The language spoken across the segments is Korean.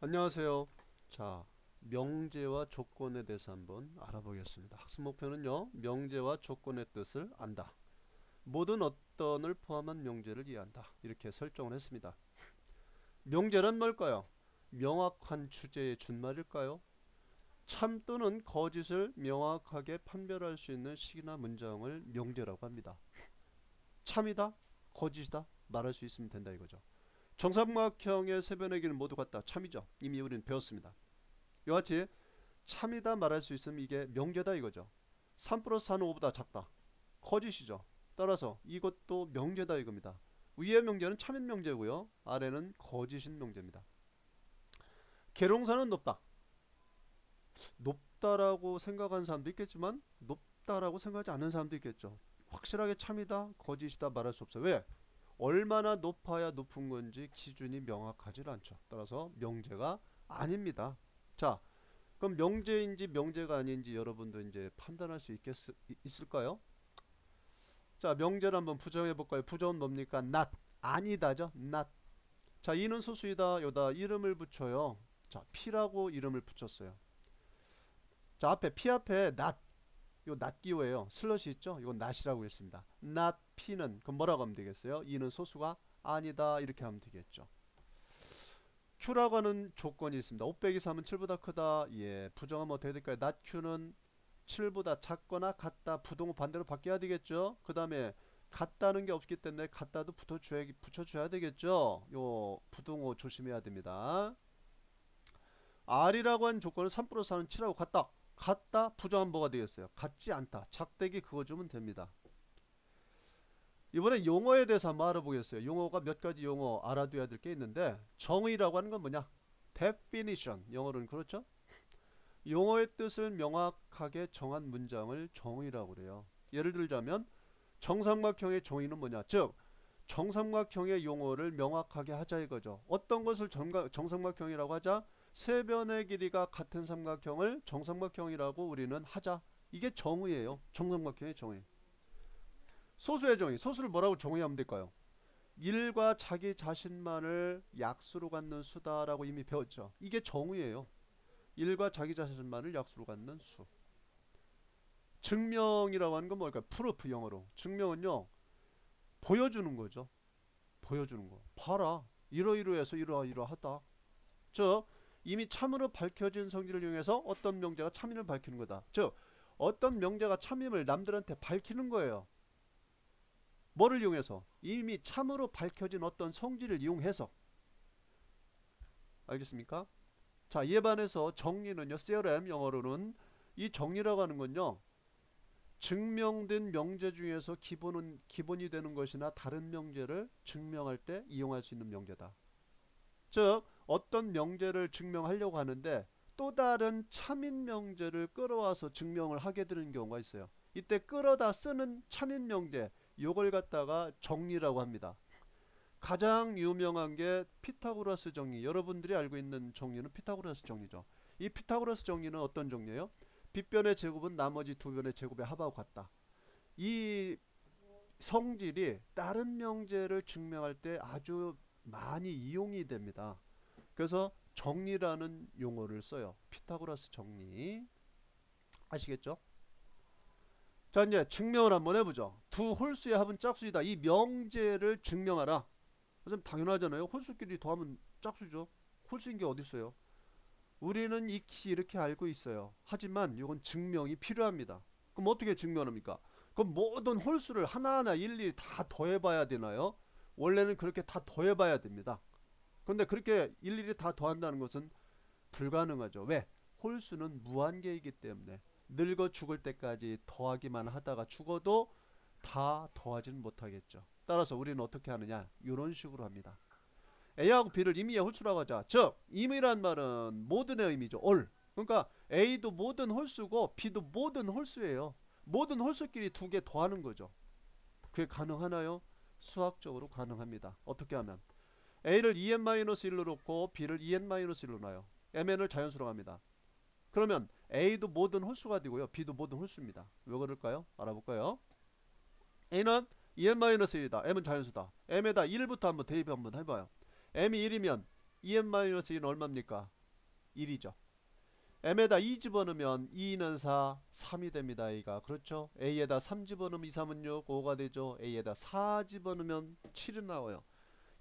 안녕하세요. 자, 명제와 조건에 대해서 한번 알아보겠습니다. 학습 목표는요, 명제와 조건의 뜻을 안다. 모든 어떤을 포함한 명제를 이해한다. 이렇게 설정을 했습니다. 명제는 뭘까요? 명확한 주제의 준말일까요? 참 또는 거짓을 명확하게 판별할 수 있는 식이나 문장을 명제라고 합니다. 참이다, 거짓이다 말할 수 있으면 된다 이거죠. 정삼각형의 세변의 길은 모두 같다. 참이죠. 이미 우리는 배웠습니다. 이와 같이 참이다 말할 수 있으면 이게 명제다 이거죠. 3 플러스 4는 5보다 작다. 거짓이죠. 따라서 이것도 명제다 이겁니다. 위의 명제는 참인 명제고요. 아래는 거짓인 명제입니다. 계룡사는 높다. 높다라고 생각하는 사람도 있겠지만 높다라고 생각하지 않는 사람도 있겠죠. 확실하게 참이다, 거짓이다 말할 수 없어요. 왜? 얼마나 높아야 높은 건지 기준이 명확하지 않죠. 따라서 명제가 아닙니다. 자, 그럼 명제인지 명제가 아닌지 여러분도 이제 판단할 수 있을까요? 자, 명제를 한번 부정해 볼까요? 부정은 뭡니까? not. 아니다죠. not. 자, 이는 소수이다. 여기다 이름을 붙여요. 자, P라고 이름을 붙였어요. 자, 앞에 P 앞에 not. 요 not 기호예요. 슬러시 있죠? 이건 not이라고 했습니다. not P는 그럼 뭐라고 하면 되겠어요? 이는 소수가 아니다. 이렇게 하면 되겠죠. Q라고 하는 조건이 있습니다. 5 빼기 3은 7보다 크다. 예, 부정하면 어떻게 될까요? not Q는 7보다 작거나 같다. 부동호 반대로 바뀌어야 되겠죠. 그 다음에 같다는 게 없기 때문에 같다도 붙여줘야 되겠죠. 요 부동호 조심해야 됩니다. R이라고 하는 조건은 3 플러스 4는 7하고 같다. 같다 부정하면 뭐가 되겠어요? 같지 않다. 작대기 그거 주면 됩니다. 이번엔 용어에 대해서 한번 알아보겠어요. 용어가 몇 가지 용어 알아둬야 될 게 있는데 정의라고 하는 건 뭐냐? definition. 영어로는 그렇죠? 용어의 뜻을 명확하게 정한 문장을 정의라고 그래요. 예를 들자면 정삼각형의 정의는 뭐냐? 즉 정삼각형의 용어를 명확하게 하자 이거죠. 어떤 것을 정삼각형이라고 하자? 세 변의 길이가 같은 삼각형을 정삼각형이라고 우리는 하자. 이게 정의예요. 정삼각형의 정의. 소수의 정의. 소수를 뭐라고 정의하면 될까요? 일과 자기 자신만을 약수로 갖는 수다라고 이미 배웠죠. 이게 정의예요. 일과 자기 자신만을 약수로 갖는 수. 증명이라고 하는 건 뭘까요? 프루프 영어로. 증명은요. 보여주는 거죠. 보여주는 거. 봐라. 이러이러해서 이러이러하다. 즉 이미 참으로 밝혀진 성질을 이용해서 어떤 명제가 참임을 밝히는 거다. 즉 어떤 명제가 참임을 남들한테 밝히는 거예요. 뭐를 이용해서? 이미 참으로 밝혀진 어떤 성질을 이용해서. 알겠습니까? 자, 이에 반해서 정리는요. theorem 영어로는 이 정리라고 하는 건요. 증명된 명제 중에서 기본이 되는 것이나 다른 명제를 증명할 때 이용할 수 있는 명제다. 즉 어떤 명제를 증명하려고 하는데 또 다른 참인 명제를 끌어와서 증명을 하게 되는 경우가 있어요. 이때 끌어다 쓰는 참인 명제 요걸 갖다가 정리라고 합니다. 가장 유명한 게 피타고라스 정리. 여러분들이 알고 있는 정리는 피타고라스 정리죠. 이 피타고라스 정리는 어떤 정리예요? 빗변의 제곱은 나머지 두 변의 제곱의 합하고 같다. 이 성질이 다른 명제를 증명할 때 아주 많이 이용이 됩니다. 그래서 정리라는 용어를 써요. 피타고라스 정리. 아시겠죠? 자, 이제 증명을 한번 해보죠. 두 홀수의 합은 짝수이다. 이 명제를 증명하라. 선생님 당연하잖아요. 홀수끼리 더하면 짝수죠. 홀수인 게 어디 있어요? 우리는 익히 이렇게 알고 있어요. 하지만 이건 증명이 필요합니다. 그럼 어떻게 증명합니까? 그럼 모든 홀수를 하나하나 일일이 다 더해봐야 되나요? 원래는 그렇게 다 더해봐야 됩니다. 그런데 그렇게 일일이 다 더한다는 것은 불가능하죠. 왜? 홀수는 무한계이기 때문에 늙어 죽을 때까지 더하기만 하다가 죽어도 다 더하지는 못하겠죠. 따라서 우리는 어떻게 하느냐? 이런 식으로 합니다. A하고 B를 임의의 홀수라고 하자. 즉 임의란 말은 모든의 의미죠. all. 그러니까 A도 모든 홀수고 B도 모든 홀수예요. 모든 홀수끼리 두 개 더하는 거죠. 그게 가능하나요? 수학적으로 가능합니다. 어떻게 하면? A를 2n-1로 놓고 B를 2n-1로 놔요. mn을 자연수로 합니다. 그러면 A도 모든 홀수가 되고요. B도 모든 홀수입니다. 왜 그럴까요? 알아볼까요? A는 2n-1이다. m은 자연수다. m에다 1부터 한번 대입 한번 해봐요. m이 1이면 2n-1은 얼마입니까? 1이죠. m에다 2 집어넣으면 2는 4, 3이 됩니다. a가. 그렇죠? a에다 3 집어넣으면 2, 3은 6, 5가 되죠. a에다 4 집어넣으면 7이 나와요.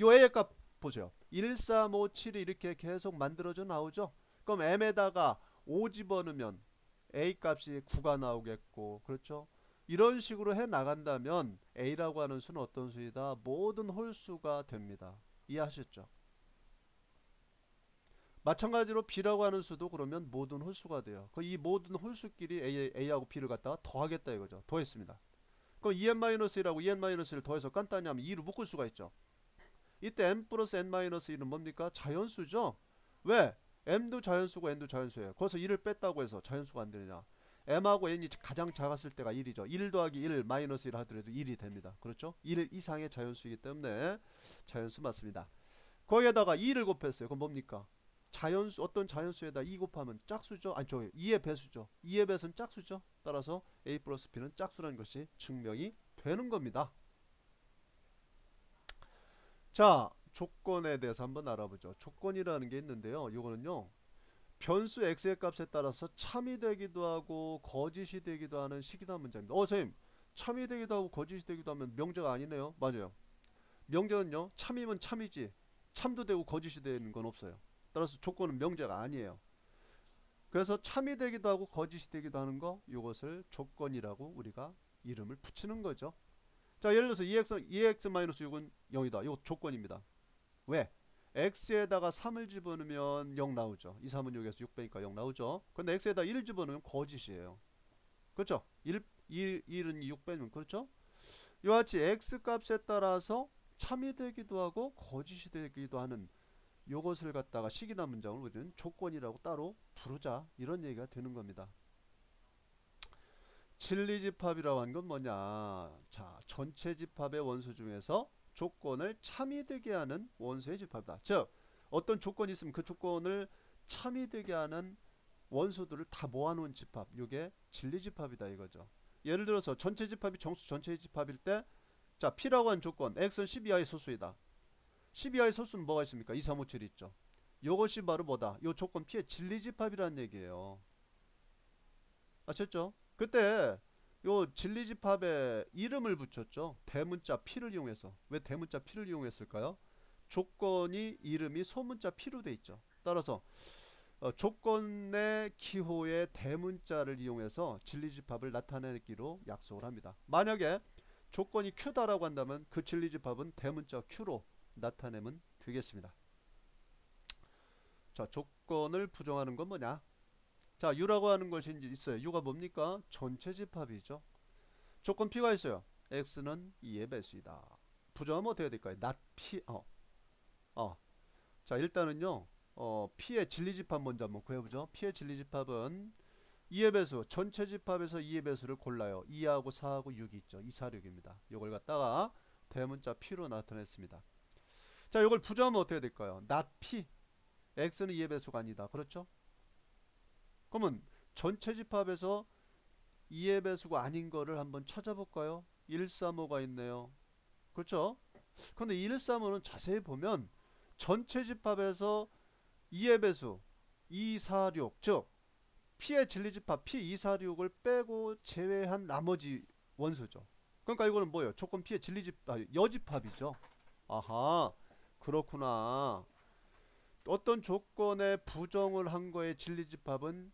요 a의 값 보세요. 1, 3, 5, 7이 이렇게 계속 만들어져 나오죠. 그럼 m에다가 5 집어넣으면 a 값이 9가 나오겠고, 그렇죠? 이런 식으로 해 나간다면 a라고 하는 수는 어떤 수이다? 모든 홀수가 됩니다. 이해하셨죠? 마찬가지로 b라고 하는 수도 그러면 모든 홀수가 돼요. 이 모든 홀수끼리 a하고 b를 갖다가 더하겠다 이거죠. 더했습니다. 그럼 2n-1이라고 2n-1을 더해서 간단히 하면 2로 묶을 수가 있죠. 이때 m 플러스 n-1은 뭡니까? 자연수죠. 왜? m도 자연수고 n도 자연수예요. 거기서 1을 뺐다고 해서 자연수가 안 되느냐? m하고 n이 가장 작았을 때가 1이죠. 1 더하기 1 마이너스 1 하더라도 1이 됩니다. 그렇죠? 1 이상의 자연수이기 때문에 자연수 맞습니다. 거기에다가 2를 곱했어요. 그럼 뭡니까? 자연수, 어떤 자연수에다 2 곱하면 짝수죠. 아니 2의 배수죠. 2의 배수는 짝수죠. 따라서 a 플러스 b는 짝수라는 것이 증명이 되는 겁니다. 자, 조건에 대해서 한번 알아보죠. 조건이라는 게 있는데요. 이거는요, 변수 x의 값에 따라서 참이 되기도 하고 거짓이 되기도 하는 식이다 문제입니다. 선생님, 참이 되기도 하고 거짓이 되기도 하면 명제가 아니네요. 맞아요. 명제는요, 참이면 참이지 참도 되고 거짓이 되는 건 없어요. 따라서 조건은 명제가 아니에요. 그래서 참이 되기도 하고 거짓이 되기도 하는 거, 이것을 조건이라고 우리가 이름을 붙이는 거죠. 자, 예를 들어서 2x-6은 0이다. 이거 조건입니다. 왜? x에다가 3을 집어넣으면 0 나오죠. 2, 3은 6에서 6 빼니까 0 나오죠. 근데 x에다 1 집어넣으면 거짓이에요. 그렇죠? 1은 6 빼면, 그렇죠? 이와 같이 x 값에 따라서 참이 되기도 하고 거짓이 되기도 하는 요것을 갖다가 식이나 문장을 우리는 조건이라고 따로 부르자, 이런 얘기가 되는 겁니다. 진리집합이라고 하는 건 뭐냐? 자, 전체 집합의 원수 중에서 조건을 참이 되게 하는 원수의 집합이다. 즉, 어떤 조건이 있으면 그 조건을 참이 되게 하는 원수들을 다 모아놓은 집합, 이게 진리집합이다 이거죠. 예를 들어서 전체 집합이 정수 전체 집합일 때, 자, P라고 하는 조건, X는 10 이하의 소수이다. 10 이하의 소수는 뭐가 있습니까? 2, 3, 5, 7 있죠. 이것이 바로 뭐다? 이 조건 P의 진리집합이라는 얘기예요. 아셨죠? 그때 요 진리집합에 이름을 붙였죠. 대문자 P를 이용해서. 왜 대문자 P를 이용했을까요? 조건이 이름이 소문자 P로 돼 있죠. 따라서 조건의 기호의 대문자를 이용해서 진리집합을 나타내기로 약속을 합니다. 만약에 조건이 Q다라고 한다면 그 진리집합은 대문자 Q로 나타내면 되겠습니다. 자, 조건을 부정하는 건 뭐냐? 자, U라고 하는 것이 있어요. U가 뭡니까? 전체 집합이죠. 조건 P가 있어요. X는 2의 배수이다. 부정하면 어떻게 될까요? not P. 자, 일단은요, P의 진리집합 먼저 한번 구해보죠. P의 진리집합은 2의 배수, 전체 집합에서 2의 배수를 골라요. 2하고 4하고 6이 있죠. 2, 4, 6입니다. 이걸 갖다가 대문자 P로 나타냈습니다. 자, 이걸 부정하면 어떻게 될까요? not P. X는 2의 배수가 아니다. 그렇죠? 그러면 전체 집합에서 2의 배수가 아닌 거를 한번 찾아볼까요? 135가 있네요. 그렇죠? 근데 135는 자세히 보면 전체 집합에서 2의 배수 2, 4, 6, 즉 P의 진리집합 P 2, 4, 6을 빼고 제외한 나머지 원수죠. 그러니까 이거는 뭐예요? 조건 P의 여집합이죠. 아하, 그렇구나. 어떤 조건에 부정을 한 거의 진리집합은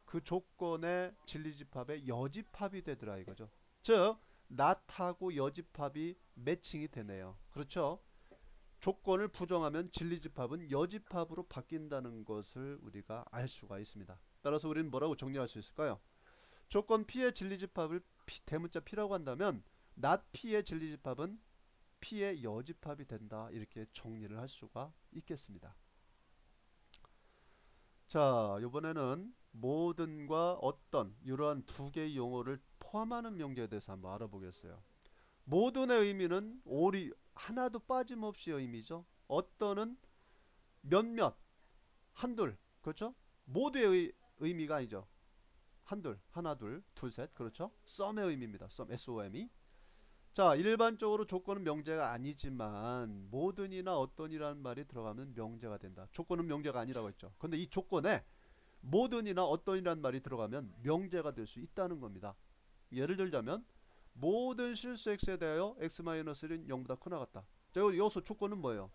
그 조건의 진리집합의 여집합이 되더라 이거죠. 즉 not하고 여집합이 매칭이 되네요. 그렇죠? 조건을 부정하면 진리집합은 여집합으로 바뀐다는 것을 우리가 알 수가 있습니다. 따라서 우리는 뭐라고 정리할 수 있을까요? 조건 P의 진리집합을 대문자 P라고 한다면 not P의 진리집합은 P의 여집합이 된다, 이렇게 정리를 할 수가 있겠습니다. 자, 이번에는 모든과 어떤, 이러한 두 개의 용어를 포함하는 명제에 대해서 한번 알아보겠어요. 모든의 의미는 하나도 빠짐없이 의미죠. 어떤은 몇몇, 한둘, 그렇죠? 모두의 의미가 아니죠. 한둘, 하나, 둘, 둘, 셋, 그렇죠? some의 의미입니다. some, SOME. 자, 일반적으로 조건은 명제가 아니지만 모든이나 어떤이라는 말이 들어가면 명제가 된다. 조건은 명제가 아니라고 했죠. 근데 이 조건에 모든이나 어떤이라는 말이 들어가면 명제가 될 수 있다는 겁니다. 예를 들자면 모든 실수 x에 대하여 x-1은 0보다 크나 같다. 자, 여기서 조건은 뭐예요?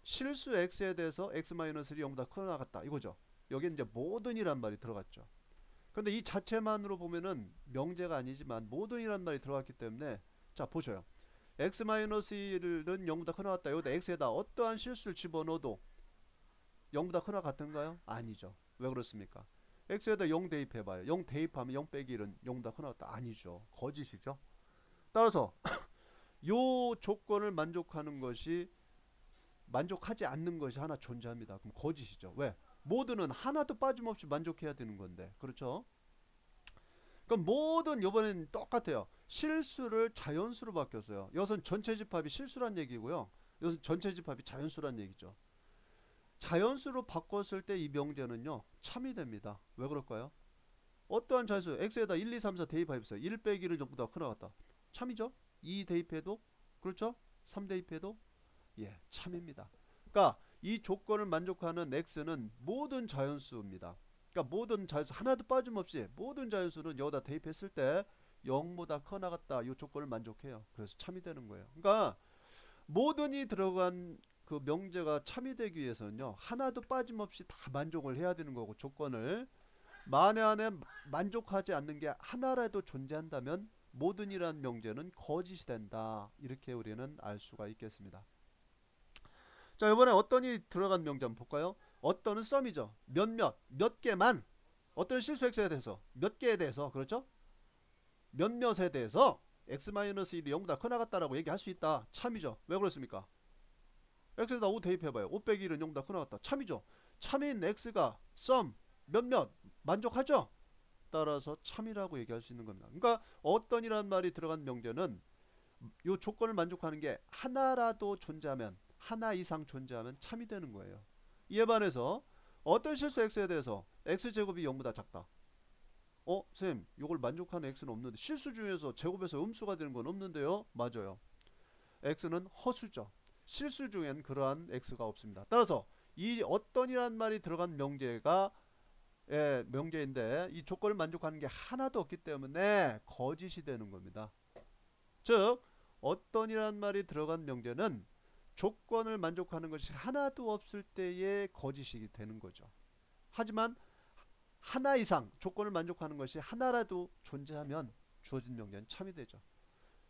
실수 x에 대해서 x-1이 0보다 크나 같다 이거죠. 여기 이제 모든이란 말이 들어갔죠. 근데 이 자체만으로 보면은 명제가 아니지만 모든이란 말이 들어갔기 때문에 자 보셔요. x-1은 0보다 크나 같다. 여기다 x에다 어떠한 실수를 집어넣어도 0보다 크나 같은가요? 아니죠. 왜 그렇습니까? x에다 0 대입해봐요. 0 대입하면 0 빼기 1은 0보다 크나 같다. 아니죠. 거짓이죠. 따라서 요 조건을 만족하지 않는 것이 하나 존재합니다. 그럼 거짓이죠. 왜? 모든은 하나도 빠짐없이 만족해야 되는 건데. 그렇죠? 그럼 모든 요번엔 똑같아요. 실수를 자연수로 바뀌었어요. 여기서는 전체 집합이 실수란 얘기고요. 여기서는 전체 집합이 자연수란 얘기죠. 자연수로 바꿨을 때 이 명제는요 참이 됩니다. 왜 그럴까요? 어떠한 자연수 x에다 1, 2, 3, 4 대입해보세요. 1 빼기 1은 전부 다 크나 같다. 참이죠? 2 대입해도 그렇죠? 3 대입해도 예 참입니다. 그러니까 이 조건을 만족하는 x는 모든 자연수입니다. 그러니까 모든 자연수 하나도 빠짐없이 모든 자연수는 여기다 대입했을 때 0보다 커 나갔다. 이 조건을 만족해요. 그래서 참이 되는 거예요. 그러니까 모든이 들어간 그 명제가 참이 되기 위해서는요 하나도 빠짐없이 다 만족을 해야 되는 거고 조건을 만에 안에 만족하지 않는 게 하나라도 존재한다면 모든이라는 명제는 거짓이 된다. 이렇게 우리는 알 수가 있겠습니다. 자 이번에 어떤이 들어간 명제 한번 볼까요? 어떤은 썸이죠. 몇 개만 어떤 실수 x에 대해서 몇 개에 대해서 그렇죠? 몇몇에 대해서 x-1이 0보다 커 나갔다라고 얘기할 수 있다. 참이죠. 왜 그렇습니까? x에다 5 대입해봐요. 5 빼기 1은 0보다 커 나갔다. 참이죠. 참인 x가 썸 몇몇 만족하죠? 따라서 참이라고 얘기할 수 있는 겁니다. 그러니까 어떤이라는 말이 들어간 명제는 이 조건을 만족하는 게 하나라도 존재하면 하나 이상 존재하면 참이 되는 거예요. 이에 반해서 어떤 실수 x에 대해서 x제곱이 0보다 작다. 선생님 이걸 만족하는 x는 없는데 실수 중에서 제곱에서 음수가 되는 건 없는데요. 맞아요. x는 허수죠. 실수 중엔 그러한 x가 없습니다. 따라서 이 어떤이란 말이 들어간 명제인데 이 조건을 만족하는 게 하나도 없기 때문에 거짓이 되는 겁니다. 즉 어떤이란 말이 들어간 명제는 조건을 만족하는 것이 하나도 없을 때의 거짓이 되는 거죠. 하지만 하나 이상 조건을 만족하는 것이 하나라도 존재하면 주어진 명제는 참이 되죠.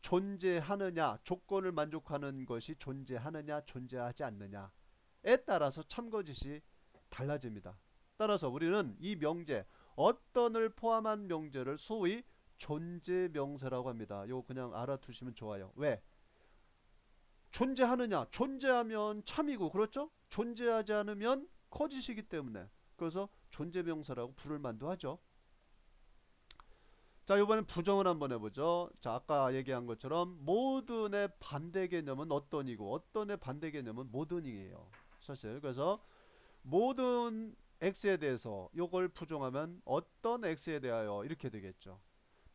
존재하느냐 조건을 만족하는 것이 존재하느냐 존재하지 않느냐에 따라서 참거짓이 달라집니다. 따라서 우리는 이 명제 어떤을 포함한 명제를 소위 존재명사라고 합니다. 이거 그냥 알아두시면 좋아요. 왜? 존재하느냐 존재하면 참이고 그렇죠? 존재하지 않으면 거짓이기 때문에 그래서 존재명사라고 부를 만도 하죠. 자 이번엔 부정을 한번 해보죠. 자 아까 얘기한 것처럼 모든의 반대 개념은 어떤이고 어떤의 반대 개념은 모든이에요. 사실 그래서 모든 x에 대해서 요걸 부정하면 어떤 x에 대하여 이렇게 되겠죠.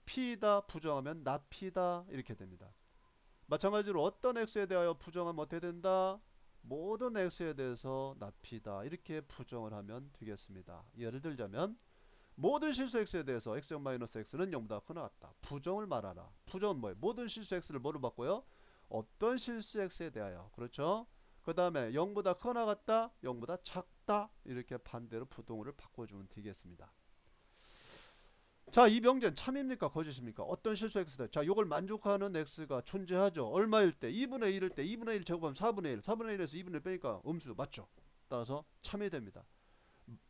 p다 부정하면 not p다 이렇게 됩니다. 마찬가지로 어떤 x에 대하여 부정하면 어떻게 된다? 모든 x에 대해서 not p다 이렇게 부정을 하면 되겠습니다. 예를 들자면 모든 실수 x에 대해서 x-x는 0보다 크나 같다. 부정을 말하라. 부정은 뭐예요? 모든 실수 x를 뭐로 바꿔요? 어떤 실수 x에 대하여. 그렇죠? 그 다음에 0보다 크나 같다. 0보다 작다. 이렇게 반대로 부동어를 바꿔주면 되겠습니다. 자, 이 명제는 참입니까? 거짓입니까? 어떤 실수 x다. 자, 요걸 만족하는 x가 존재하죠. 얼마일 때? 2분의 1일 때 2분의 1 제곱하면 4분의 1. 4분의 1에서 2분의 1 빼니까 음수 맞죠? 따라서 참이 됩니다.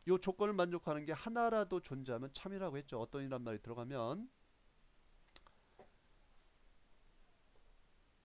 요 조건을 만족하는 게 하나라도 존재하면 참이라고 했죠. 어떤이란 말이 들어가면